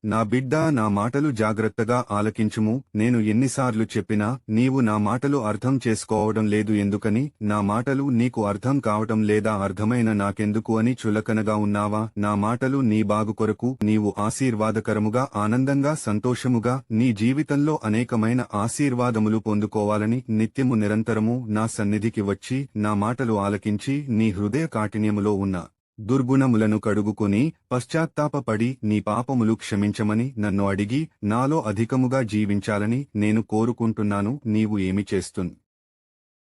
నా బిడ్డా, నా మాటలు జాగ్రత్తగా ఆలకించుము. నేను ఎన్నిసార్లు చెప్పినా నీవు నా మాటలు అర్థం చేసుకోవడం లేదు ఎందుకని? నా మాటలు నీకు అర్థం కావటం లేదా? అర్థమైన నాకెందుకు అని చులకనగా ఉన్నావా? నా మాటలు నీ బాగు కొరకు, నీవు ఆశీర్వాదకరముగా, ఆనందంగా, సంతోషముగా నీ జీవితంలో అనేకమైన ఆశీర్వాదములు పొందుకోవాలని నిత్యము నిరంతరము నా సన్నిధికి వచ్చి నా మాటలు ఆలకించి నీ హృదయ కాఠిన్యములో ఉన్న దుర్గుణములను కడుగుకొని పశ్చాత్తాపపడి నీ పాపములు క్షమించమని నన్ను అడిగి నాలో అధికముగా జీవించాలని నేను కోరుకుంటున్నాను. నీవు ఏమి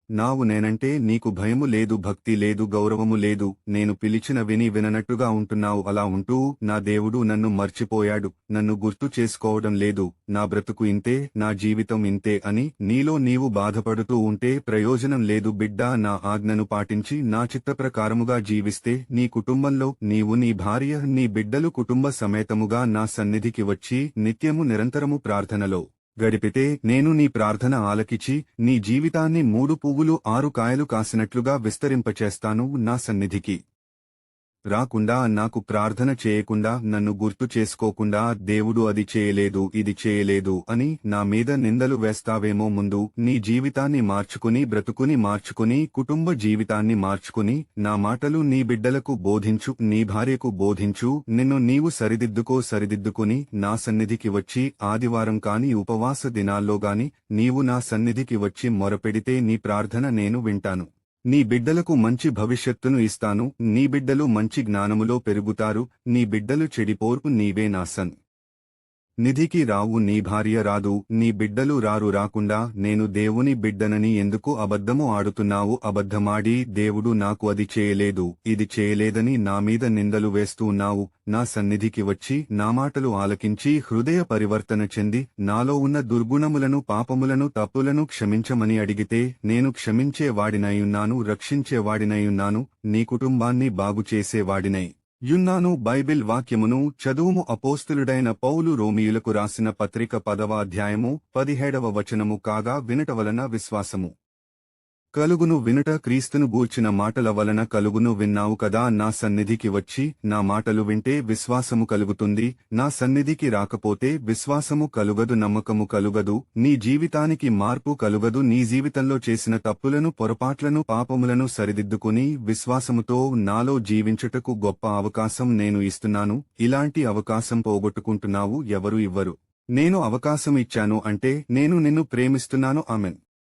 నావు నేనంటే నీకు భయము లేదు, భక్తి లేదు, గౌరవము లేదు. నేను పిలిచిన విని విననట్టుగా ఉంటున్నావు. అలా ఉంటూ నా దేవుడు నన్ను మర్చిపోయాడు, నన్ను గుర్తు చేసుకోవడం లేదు, నా బ్రతుకు ఇంతే, నా జీవితం ఇంతే అని నీలో నీవు బాధపడుతూ ఉంటే ప్రయోజనం లేదు. బిడ్డా, నా ఆజ్ఞను పాటించి నా చిత్తప్రకారముగా జీవిస్తే నీ కుటుంబంలో నీవు, నీ భార్య, నీ బిడ్డలు కుటుంబ సమేతముగా నా సన్నిధికి వచ్చి నిత్యము నిరంతరము ప్రార్థనలో గడిపితే నేను నీ ప్రార్థన ఆలకించి నీ జీవితాన్ని 3 పువ్వులు 6 కాయలు కాసినట్లుగా విస్తరింపచేస్తాను. నా సన్నిధికి రాకుండా, నాకు ప్రార్థన చేయకుండా, నన్ను గుర్తు చేసుకోకుండా దేవుడు అది చేయలేదు, ఇది చేయలేదు అని నా మీద నిందలు వేస్తావేమో. ముందు నీ జీవితాన్ని మార్చుకుని, బ్రతుకుని మార్చుకుని, కుటుంబ జీవితాన్ని మార్చుకుని నా మాటలు నీ బిడ్డలకు బోధించు, నీ భార్యకు బోధించు. నిన్ను నీవు సరిదిద్దుకుని నా సన్నిధికి వచ్చి ఆదివారం కాని ఉపవాస దినాల్లో గాని నీవు నా సన్నిధికి వచ్చి మొరపెడితే నీ ప్రార్థన నేను వింటాను. నీ బిడ్డలకు మంచి భవిష్యత్తును ఇస్తాను. నీ బిడ్డలు మంచి జ్ఞానములో పెరుగుతారు. నీ బిడ్డలు చెడిపోరు. నీవే నా నిధికి రావు, నీ భార్య రాదు, నీ బిడ్డలు రారు. రాకుండా నేను దేవుని బిడ్డనని ఎందుకు అబద్ధము ఆడుతున్నావు? అబద్ధమాడి దేవుడు నాకు అది చేయలేదు, ఇది చేయలేదని నా మీద నిందలు వేస్తూ ఉన్నావు. నా సన్నిధికి వచ్చి నా మాటలు ఆలకించి హృదయ పరివర్తన చెంది నాలో ఉన్న దుర్గుణములను, పాపములను, తప్పులను క్షమించమని అడిగితే నేను క్షమించేవాడినయున్నాను, రక్షించేవాడినయున్నాను, నీ కుటుంబాన్ని బాగుచేసేవాడినై యున్నాను. బైబిల్ వాక్యమును చదువుము. అపోస్తలుడైన పౌలు రోమీయులకు రాసిన పత్రిక 10వ అధ్యాయము 17వ వచనము. కాగా వినుట వలన విశ్వాసము కలుగును, వినుట క్రీస్తును గూర్చిన మాటల వలన కలుగును. విన్నావు కదా? నా సన్నిధికి వచ్చి నా మాటలు వింటే విశ్వాసము కలుగుతుంది. నా సన్నిధికి రాకపోతే విశ్వాసము కలుగదు, నమ్మకము కలుగదు, నీ జీవితానికి మార్పు కలుగదు. నీ జీవితంలో చేసిన తప్పులను, పొరపాట్లను, పాపములను సరిదిద్దుకుని విశ్వాసముతో నాలో జీవించుటకు గొప్ప అవకాశం నేను ఇస్తున్నాను. ఇలాంటి అవకాశం పోగొట్టుకుంటున్నావు. ఎవరు ఇవ్వరు. నేను అవకాశం ఇచ్చాను అంటే నేను నిన్ను ప్రేమిస్తున్నాను. ఆమెన్.